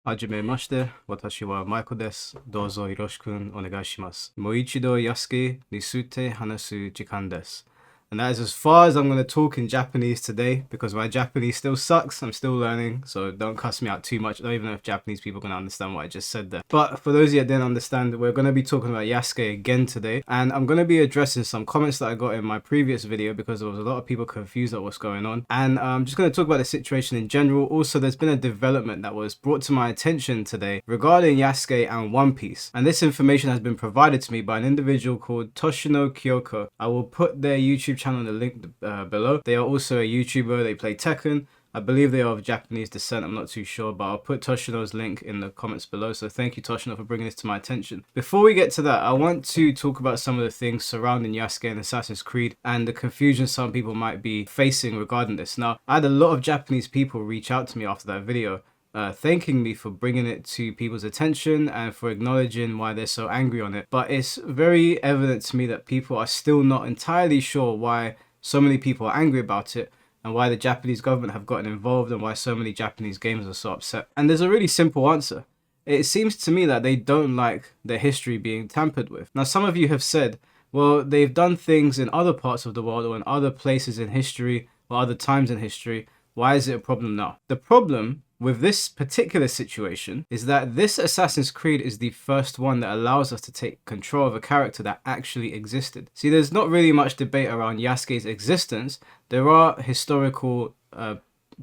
はじめまして。私はマイコです。どうぞよろしくお願いします。もう一度Yasukeについて話す時間です。And that is as far as I'm going to talk in Japanese today because my Japanese still sucks. I'm still learning, so don't cuss me out too much. I don't even know if Japanese people can understand what I just said there. But for those of you that didn't understand, we're going to be talking about Yasuke again today. And I'm going to be addressing some comments that I got in my previous video because there was a lot of people confused at what's going on. And I'm just going to talk about the situation in general. Also, there's been a development that was brought to my attention today regarding Yasuke and One Piece. And this information has been provided to me by an individual called Toshino Kyoko. I will put their YouTube channel in the link below. They are also a YouTuber. They play Tekken. I believe they are of Japanese descent, I'm not too sure, but I'll put Toshino's link in the comments below, so thank you Toshino for bringing this to my attention. Before we get to that, I want to talk about some of the things surrounding Yasuke and Assassin's Creed and the confusion some people might be facing regarding this. Now, I had a lot of Japanese people reach out to me after that video, thanking me for bringing it to people's attention and for acknowledging why they're so angry on it. But it's very evident to me that people are still not entirely sure why so many people are angry about it, and why the Japanese government have gotten involved and why so many Japanese gamers are so upset. And there's a really simple answer. It seems to me that they don't like their history being tampered with. Now, some of you have said, well, they've done things in other parts of the world or in other places in history or other times in history. Why is it a problem now? The problem with this particular situation is that this Assassin's Creed is the first one that allows us to take control of a character that actually existed. See, there's not really much debate around Yasuke's existence. There are historical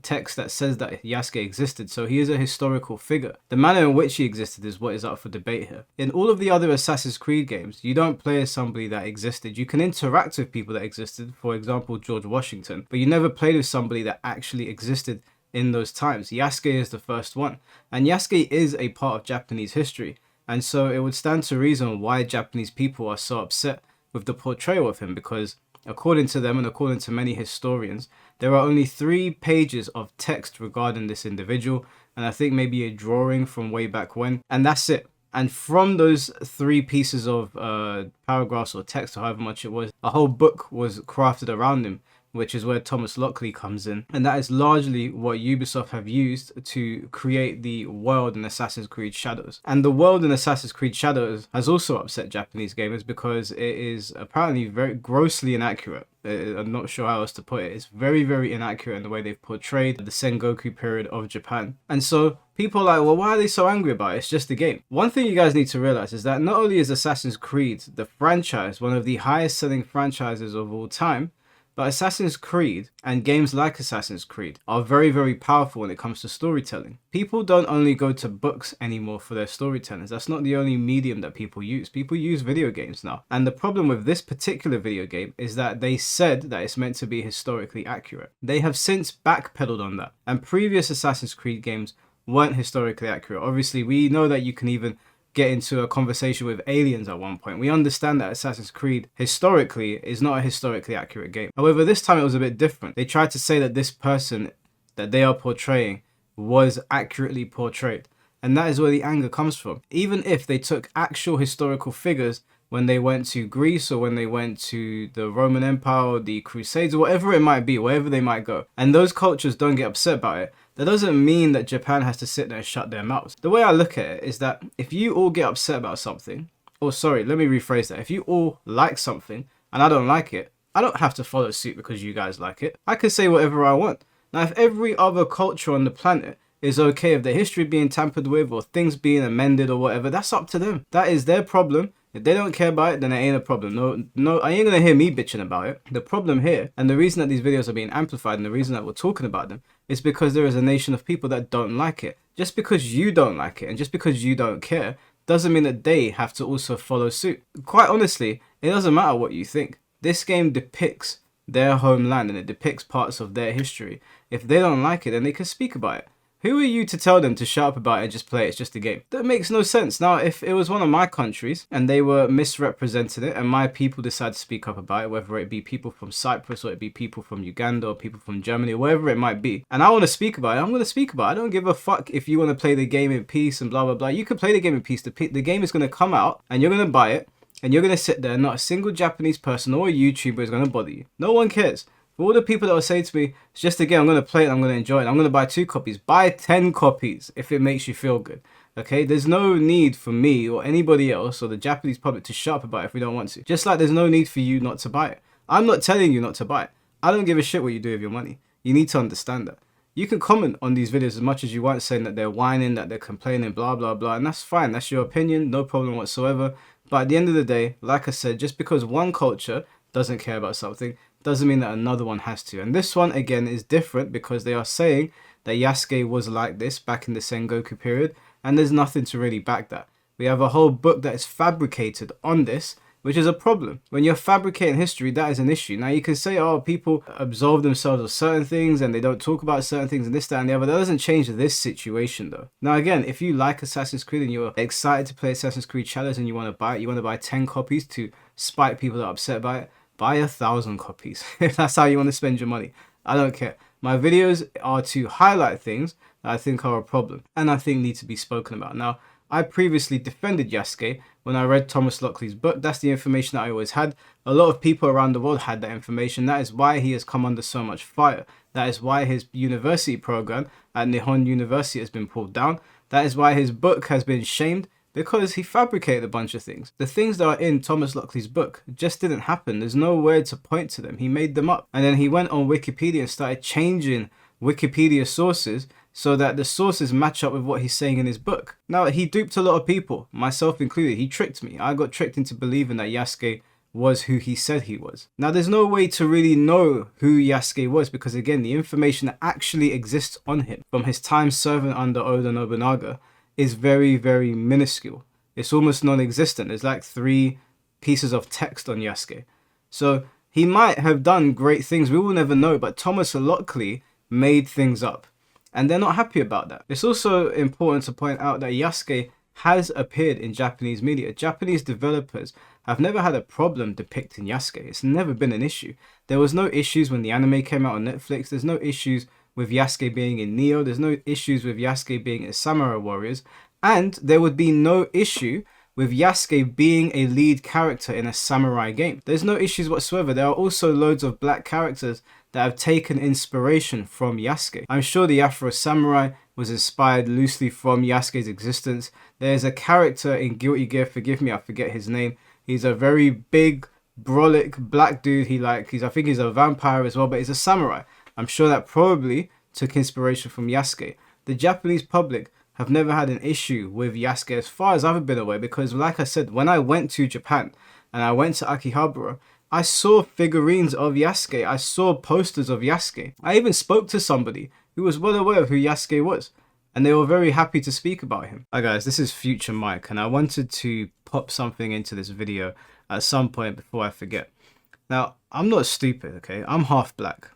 text that says that Yasuke existed, so he is a historical figure. The manner in which he existed is what is up for debate here. In all of the other Assassin's Creed games, you don't play as somebody that existed. You can interact with people that existed, for example, George Washington, but you never played with somebody that actually existed in those times. Yasuke is the first one, and Yasuke is a part of Japanese history, and so it would stand to reason why Japanese people are so upset with the portrayal of him, because according to them and according to many historians, there are only 3 pages of text regarding this individual, and I think maybe a drawing from way back when, and that's it. And from those 3 pieces of paragraphs or text, or however much it was, a whole book was crafted around him, which is where Thomas Lockley comes in. And that is largely what Ubisoft have used to create the world in Assassin's Creed Shadows. And the world in Assassin's Creed Shadows has also upset Japanese gamers because it is apparently very grossly inaccurate. I'm not sure how else to put it. It's very, very inaccurate in the way they've portrayed the Sengoku period of Japan. And so people are like, well, why are they so angry about it? It's just a game. One thing you guys need to realize is that not only is Assassin's Creed, the franchise, one of the highest selling franchises of all time, but Assassin's Creed and games like Assassin's Creed are very, very powerful when it comes to storytelling. People don't only go to books anymore for their storytellings. That's not the only medium that people use. People use video games now. And the problem with this particular video game is that they said that it's meant to be historically accurate. They have since backpedaled on that. And previous Assassin's Creed games weren't historically accurate. Obviously, we know that you can even get into a conversation with aliens at one point. We understand that Assassin's Creed historically is not a historically accurate game. However, this time it was a bit different. They tried to say that this person that they are portraying was accurately portrayed. And that is where the anger comes from. Even if they took actual historical figures when they went to Greece or when they went to the Roman Empire or the Crusades or whatever it might be, wherever they might go, and those cultures don't get upset about it, that doesn't mean that Japan has to sit there and shut their mouths. The way I look at it is that if you all get upset about something, or sorry, let me rephrase that. If you all like something and I don't like it, I don't have to follow suit because you guys like it. I can say whatever I want. Now, if every other culture on the planet is okay with their history being tampered with or things being amended or whatever, that's up to them. That is their problem. If they don't care about it, then it ain't a problem. No, I ain't gonna hear me bitching about it. The problem here, and the reason that these videos are being amplified and the reason that we're talking about them, is because there is a nation of people that don't like it. Just because you don't like it and just because you don't care, doesn't mean that they have to also follow suit. Quite honestly, it doesn't matter what you think. This game depicts their homeland and it depicts parts of their history. If they don't like it, then they can speak about it. Who are you to tell them to shut up about it and just play it? It's just a game. That makes no sense. Now, if it was one of my countries and they were misrepresenting it and my people decide to speak up about it, whether it be people from Cyprus or it be people from Uganda or people from Germany or wherever it might be, and I want to speak about it, I'm going to speak about it. I don't give a fuck if you want to play the game in peace and blah, blah, blah. You can play the game in peace. The game is going to come out and you're going to buy it and you're going to sit there. Not a single Japanese person or a YouTuber is going to bother you. No one cares. For all the people that will say to me, it's just a game, I'm going to play it, I'm going to enjoy it, I'm going to buy 2 copies. Buy 10 copies if it makes you feel good. Okay, there's no need for me or anybody else or the Japanese public to shut up about it if we don't want to. Just like there's no need for you not to buy it. I'm not telling you not to buy it. I don't give a shit what you do with your money. You need to understand that. You can comment on these videos as much as you want, saying that they're whining, that they're complaining, blah, blah, blah. And that's fine. That's your opinion. No problem whatsoever. But at the end of the day, like I said, just because one culture doesn't care about something doesn't mean that another one has to. And this one, again, is different because they are saying that Yasuke was like this back in the Sengoku period. And there's nothing to really back that. We have a whole book that is fabricated on this, which is a problem. When you're fabricating history, that is an issue. Now you can say, oh, people absolve themselves of certain things and they don't talk about certain things and this, that, and the other. That doesn't change this situation though. Now again, if you like Assassin's Creed and you're excited to play Assassin's Creed Shadows and you want to buy it, you want to buy 10 copies to spite people that are upset by it, buy 1,000 copies. If that's how you want to spend your money. I don't care. My videos are to highlight things that I think are a problem and I think need to be spoken about. Now, I previously defended Yasuke when I read Thomas Lockley's book. That's the information that I always had. A lot of people around the world had that information. That is why he has come under so much fire. That is why his university program at Nihon University has been pulled down. That is why his book has been shamed, because he fabricated a bunch of things. The things that are in Thomas Lockley's book just didn't happen. There's no word to point to them. He made them up. And then he went on Wikipedia and started changing Wikipedia sources so that the sources match up with what he's saying in his book. Now, he duped a lot of people, myself included. He tricked me. I got tricked into believing that Yasuke was who he said he was. Now, there's no way to really know who Yasuke was because, again, the information that actually exists on him from his time serving under Oda Nobunaga is very, very minuscule. It's almost non-existent. There's like 3 pieces of text on Yasuke. So he might have done great things. We will never know. But Thomas Lockley made things up. And they're not happy about that. It's also important to point out that Yasuke has appeared in Japanese media. Japanese developers have never had a problem depicting Yasuke. It's never been an issue. There was no issues when the anime came out on Netflix. There's no issues with Yasuke being in Neo. There's no issues with Yasuke being in Samurai Warriors. And there would be no issue with Yasuke being a lead character in a samurai game. There's no issues whatsoever. There are also loads of black characters that have taken inspiration from Yasuke. I'm sure the Afro Samurai was inspired loosely from Yasuke's existence. There's a character in Guilty Gear, forgive me, I forget his name. He's a very big, brolic black dude. I think he's a vampire as well, but he's a samurai. I'm sure that probably took inspiration from Yasuke. The Japanese public have never had an issue with Yasuke as far as I've been aware, because like I said, when I went to Japan and I went to Akihabara, I saw figurines of Yasuke. I saw posters of Yasuke. I even spoke to somebody who was well aware of who Yasuke was, and they were very happy to speak about him. Hi guys, this is Future Mike, and I wanted to pop something into this video at some point before I forget. Now, I'm not stupid, okay? I'm half black.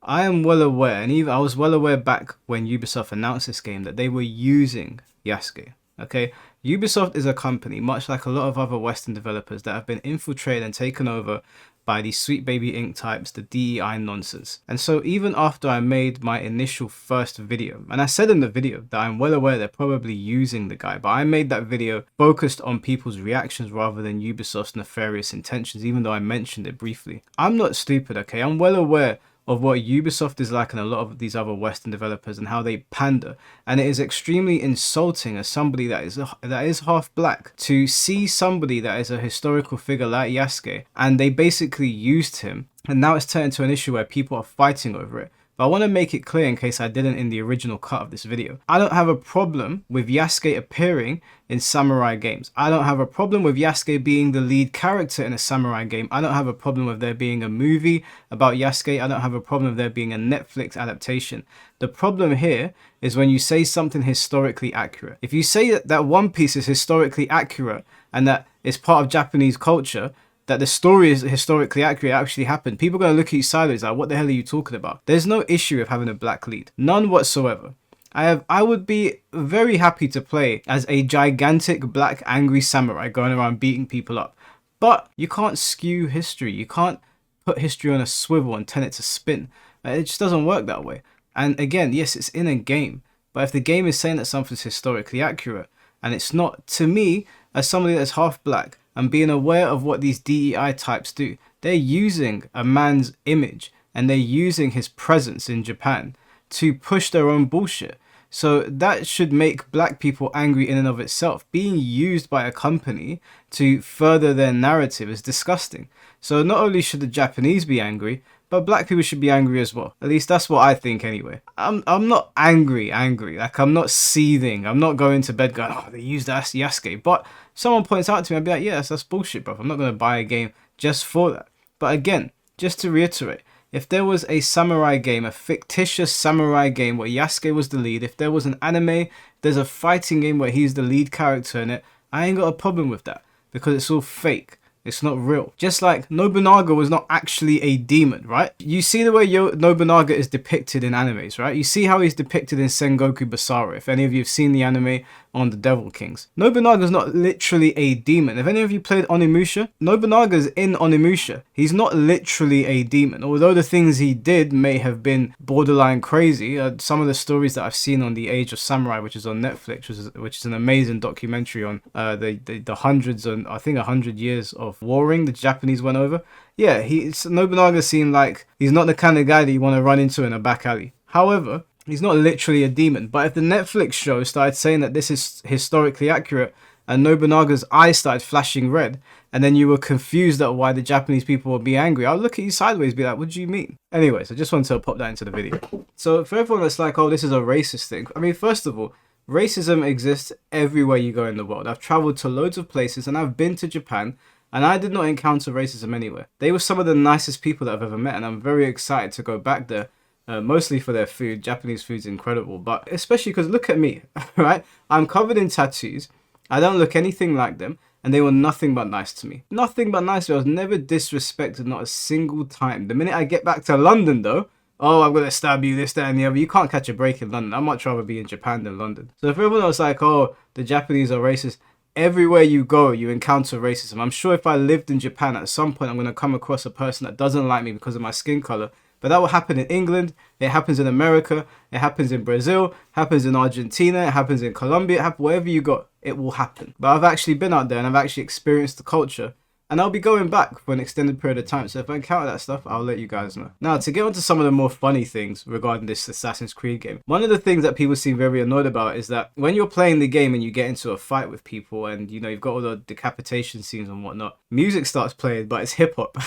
I am well aware, and even I was well aware back when Ubisoft announced this game that they were using Yasuke. Okay, Ubisoft is a company, much like a lot of other Western developers, that have been infiltrated and taken over by these Sweet Baby Inc. types, the DEI nonsense. And so even after I made my initial first video, and I said in the video that I'm well aware they're probably using the guy, but I made that video focused on people's reactions rather than Ubisoft's nefarious intentions, even though I mentioned it briefly. I'm not stupid, okay? I'm well aware of what Ubisoft is like and a lot of these other Western developers and how they pander, and it is extremely insulting as somebody that is half black to see somebody that is a historical figure like Yasuke, and they basically used him, and now it's turned into an issue where people are fighting over it. But I want to make it clear, in case I didn't in the original cut of this video, I don't have a problem with Yasuke appearing in samurai games. I don't have a problem with Yasuke being the lead character in a samurai game. I don't have a problem with there being a movie about Yasuke. I don't have a problem with there being a Netflix adaptation. The problem here is when you say something historically accurate. If you say that One Piece is historically accurate and that it's part of Japanese culture, that the story is historically accurate, actually happened, people are going to look at you sideways like, what the hell are you talking about? There's no issue with having a black lead. None whatsoever. I would be very happy to play as a gigantic black angry samurai going around beating people up. But you can't skew history. You can't put history on a swivel and tell it to spin. It just doesn't work that way. And again, yes, it's in a game. But if the game is saying that something's historically accurate, and it's not, to me, as somebody that's half black, and being aware of what these DEI types do, they're using a man's image and they're using his presence in Japan to push their own bullshit. So that should make black people angry in and of itself. Being used by a company to further their narrative is disgusting. So not only should the Japanese be angry, but black people should be angry as well. At least that's what I think anyway. I'm not angry. Like, I'm not seething. I'm not going to bed going, oh, they used Yasuke. But someone points out to me, I'd be like, yeah, that's bullshit, bro. I'm not going to buy a game just for that. But again, just to reiterate, if there was a samurai game, a fictitious samurai game where Yasuke was the lead, if there was an anime, there's a fighting game where he's the lead character in it, I ain't got a problem with that because it's all fake. It's not real. Just like Nobunaga was not actually a demon, right? You see the way Nobunaga is depicted in animes, right? You see how he's depicted in Sengoku Basara, if any of you have seen the anime on the Devil Kings. Nobunaga's not literally a demon. If any of you played Onimusha, Nobunaga's in Onimusha. He's not literally a demon. Although the things he did may have been borderline crazy, some of the stories that I've seen on The Age of Samurai, which is on Netflix, which is an amazing documentary on the hundreds and I think 100 years of warring the Japanese went over. Yeah, Nobunaga seemed like he's not the kind of guy that you want to run into in a back alley. However, he's not literally a demon. But if the Netflix show started saying that this is historically accurate and Nobunaga's eyes started flashing red, and then you were confused at why the Japanese people would be angry, I'll look at you sideways and be like, what do you mean? Anyways, I just wanted to pop that into the video. So for everyone that's like, oh, this is a racist thing. I mean, first of all, racism exists everywhere you go in the world. I've traveled to loads of places and I've been to Japan, and I did not encounter racism anywhere. They were some of the nicest people that I've ever met, and I'm very excited to go back there. Mostly for their food. Japanese food's incredible, but especially because look at me, right? I'm covered in tattoos. I don't look anything like them, and they were nothing but nice to me. Nothing but nice to me. I was never disrespected, not a single time. The minute I get back to London, though, oh, I'm going to stab you, this, that, and the other. You can't catch a break in London. I'd much rather be in Japan than London. So if everyone else like, oh, the Japanese are racist, everywhere you go, you encounter racism. I'm sure if I lived in Japan at some point, I'm going to come across a person that doesn't like me because of my skin color. But that will happen in England, it happens in America, it happens in Brazil, happens in Argentina, it happens in Colombia, wherever you go, it will happen. But I've actually been out there and I've actually experienced the culture, and I'll be going back for an extended period of time. So if I encounter that stuff, I'll let you guys know. Now, to get onto some of the more funny things regarding this Assassin's Creed game, one of the things that people seem very annoyed about is that when you're playing the game and you get into a fight with people and, you know, you've got all the decapitation scenes and whatnot, music starts playing, but it's hip hop.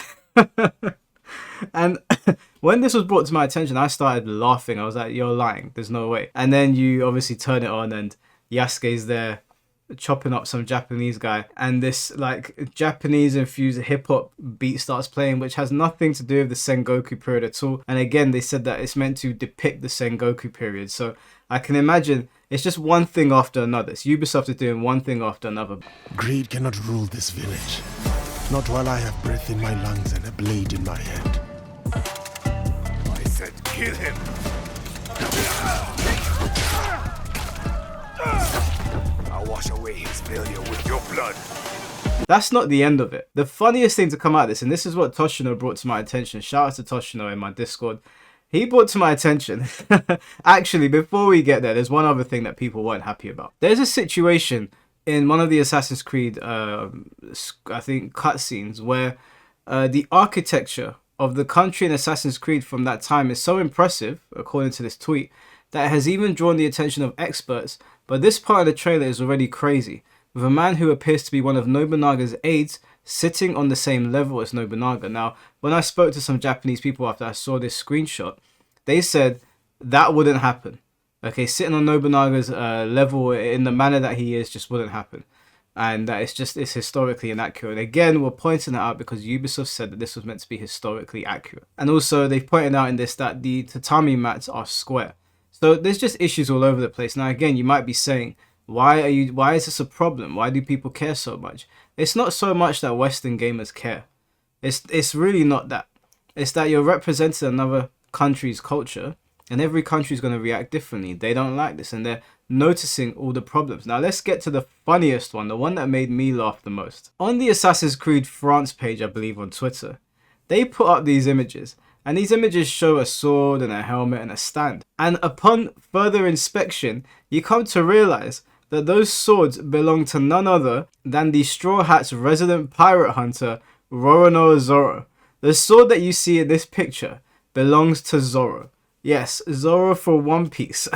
And when this was brought to my attention, I started laughing. I was like, you're lying. There's no way. And then you obviously turn it on and Yasuke's there chopping up some Japanese guy. And this like Japanese infused hip hop beat starts playing, which has nothing to do with the Sengoku period at all. And again, they said that it's meant to depict the Sengoku period. So I can imagine it's just one thing after another. So Ubisoft is doing one thing after another. Greed cannot rule this village. Not while I have breath in my lungs and a blade in my hand. I said kill him. I'll wash away his failure with your blood. That's not the end of it. The funniest thing to come out of this, and this is what Toshino brought to my attention. Shout out to Toshino in my Discord. He brought to my attention. Actually, before we get there, there's one other thing that people weren't happy about. There's a situation in one of the Assassin's Creed, I think, cutscenes where the architecture of the country in Assassin's Creed from that time is so impressive, according to this tweet, that it has even drawn the attention of experts. But this part of the trailer is already crazy, with a man who appears to be one of Nobunaga's aides sitting on the same level as Nobunaga. Now, when I spoke to some Japanese people after I saw this screenshot, they said that wouldn't happen. Okay, sitting on Nobunaga's level in the manner that he is just wouldn't happen. And that it's historically inaccurate. Again, we're pointing that out because Ubisoft said that this was meant to be historically accurate. And also, they've pointed out in this that the tatami mats are square. So there's just issues all over the place. Now, again, you might be saying, why is this a problem? Why do people care so much? It's not so much that Western gamers care. It's really not that. It's that you're representing another country's culture, and every country is going to react differently. They don't like this, and they're noticing all the problems. Now, let's get to the funniest one, the one that made me laugh the most. On the Assassin's Creed France page, I believe, on Twitter, they put up these images, and these images show a sword and a helmet and a stand. And upon further inspection, you come to realize that those swords belong to none other than the Straw Hat's resident pirate hunter, Roronoa Zoro. The sword that you see in this picture belongs to Zoro. Yes, Zoro for One Piece.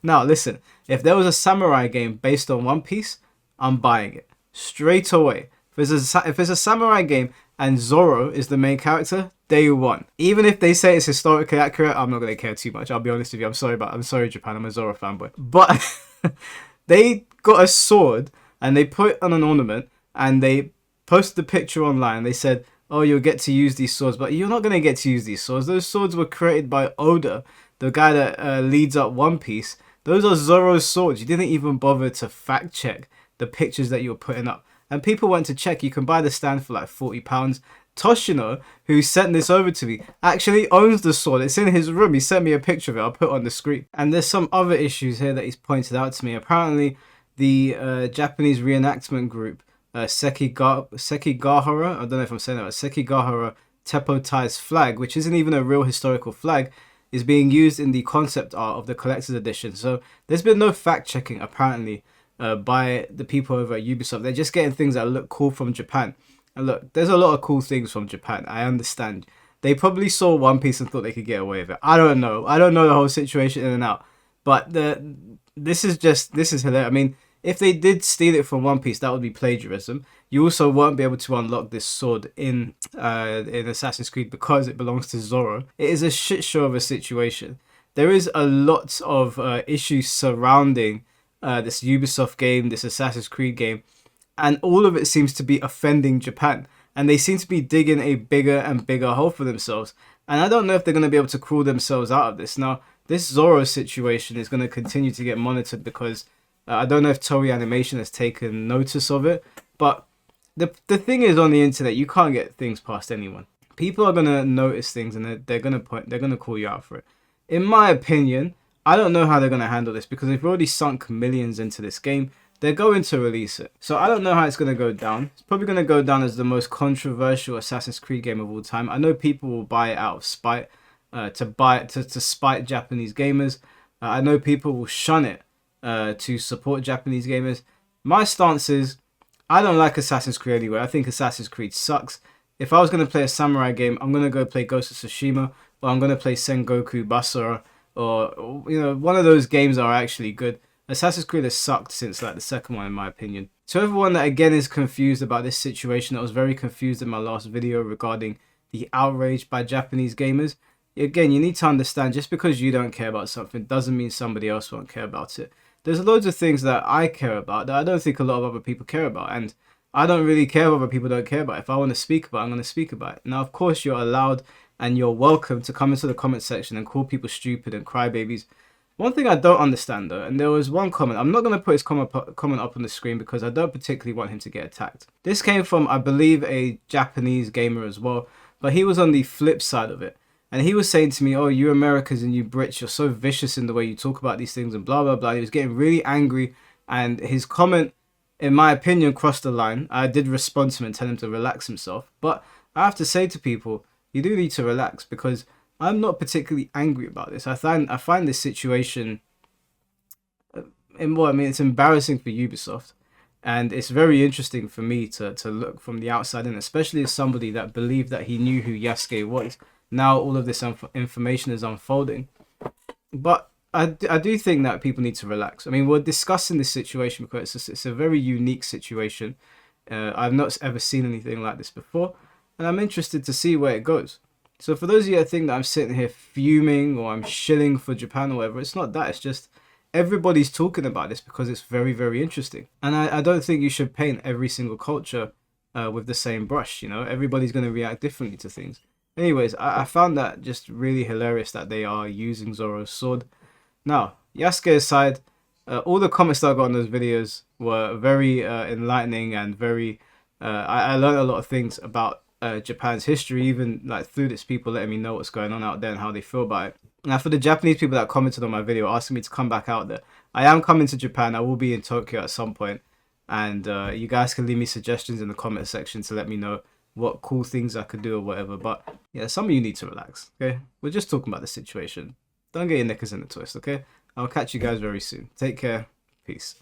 Now, listen, if there was a samurai game based on One Piece, I'm buying it straight away. If it's a samurai game and Zoro is the main character, day one. Even if they say it's historically accurate, I'm not gonna care too much. I'll be honest with you. I'm sorry, Japan. I'm a Zoro fanboy. But they got a sword and they put it on an ornament and they posted the picture online. They said, "Oh, you'll get to use these swords," but you're not gonna get to use these swords. Those swords were created by Oda, the guy that leads up One Piece. Those are Zoro's swords. You didn't even bother to fact check the pictures that you were putting up. And people went to check. You can buy the stand for like £40. Toshino, who sent this over to me, actually owns the sword. It's in his room. He sent me a picture of it. I'll put it on the screen. And there's some other issues here that he's pointed out to me. Apparently, the Japanese reenactment group, Sekigahara, I don't know if I'm saying that right, Sekigahara Teppo Tai's flag, which isn't even a real historical flag, is being used in the concept art of the collector's edition. So there's been no fact checking apparently by the people over at Ubisoft. They're just getting things that look cool from Japan. And look, there's a lot of cool things from Japan. I understand. They probably saw One Piece and thought they could get away with it. I don't know. I don't know the whole situation in and out. But this is hilarious. I mean, if they did steal it from One Piece, that would be plagiarism. You also won't be able to unlock this sword in Assassin's Creed because it belongs to Zoro. It is a shit show of a situation. There is a lot of issues surrounding this Ubisoft game, this Assassin's Creed game, and all of it seems to be offending Japan. And they seem to be digging a bigger and bigger hole for themselves. And I don't know if they're going to be able to crawl themselves out of this. Now, this Zoro situation is going to continue to get monitored because I don't know if Toei Animation has taken notice of it. But the thing is, on the internet, you can't get things past anyone. People are going to notice things and they're going to call you out for it. In my opinion, I don't know how they're going to handle this because they've already sunk millions into this game. They're going to release it. So I don't know how it's going to go down. It's probably going to go down as the most controversial Assassin's Creed game of all time. I know people will buy it out of spite, to spite Japanese gamers. I know people will shun it to support Japanese gamers. My stance is, I don't like Assassin's Creed anyway. I think Assassin's Creed sucks. If I was going to play a samurai game, I'm going to go play Ghost of Tsushima, or I'm going to play Sengoku Basara, or one of those games are actually good. Assassin's Creed has sucked since like the second one, in my opinion. So everyone that again is confused about this situation, that was very confused in my last video regarding the outrage by Japanese gamers. Again, you need to understand, just because you don't care about something doesn't mean somebody else won't care about it. There's loads of things that I care about that I don't think a lot of other people care about, and I don't really care what other people don't care about. If I want to speak about it, I'm going to speak about it. Now, of course, you're allowed and you're welcome to come into the comment section and call people stupid and crybabies. One thing I don't understand though, and there was one comment, I'm not going to put his comment up on the screen because I don't particularly want him to get attacked. This came from, I believe, a Japanese gamer as well, but he was on the flip side of it. And he was saying to me, "Oh, you Americans and you Brits, you're so vicious in the way you talk about these things and blah, blah, blah." He was getting really angry, and his comment, in my opinion, crossed the line. I did respond to him and tell him to relax himself. But I have to say to people, you do need to relax, because I'm not particularly angry about this. I find this situation, it's embarrassing for Ubisoft. And it's very interesting for me to look from the outside in, especially as somebody that believed that he knew who Yasuke was. Now all of this information is unfolding. But I do think that people need to relax. I mean, we're discussing this situation because it's a very unique situation. I've not ever seen anything like this before. And I'm interested to see where it goes. So for those of you that think that I'm sitting here fuming or I'm shilling for Japan or whatever, it's not that. It's just everybody's talking about this because it's very, very interesting. And I don't think you should paint every single culture with the same brush. Everybody's going to react differently to things. Anyways, I found that just really hilarious that they are using Zoro's sword. Now, Yasuke aside, all the comments that I got on those videos were very enlightening and very... I learned a lot of things about Japan's history, even like through this, people letting me know what's going on out there and how they feel about it. Now, for the Japanese people that commented on my video asking me to come back out there, I am coming to Japan. I will be in Tokyo at some point, and you guys can leave me suggestions in the comment section to let me know what cool things I could do or whatever. But yeah, some of you need to relax, okay? We're just talking about the situation. Don't get your knickers in a twist, okay? I'll catch you guys very soon. Take care. Peace.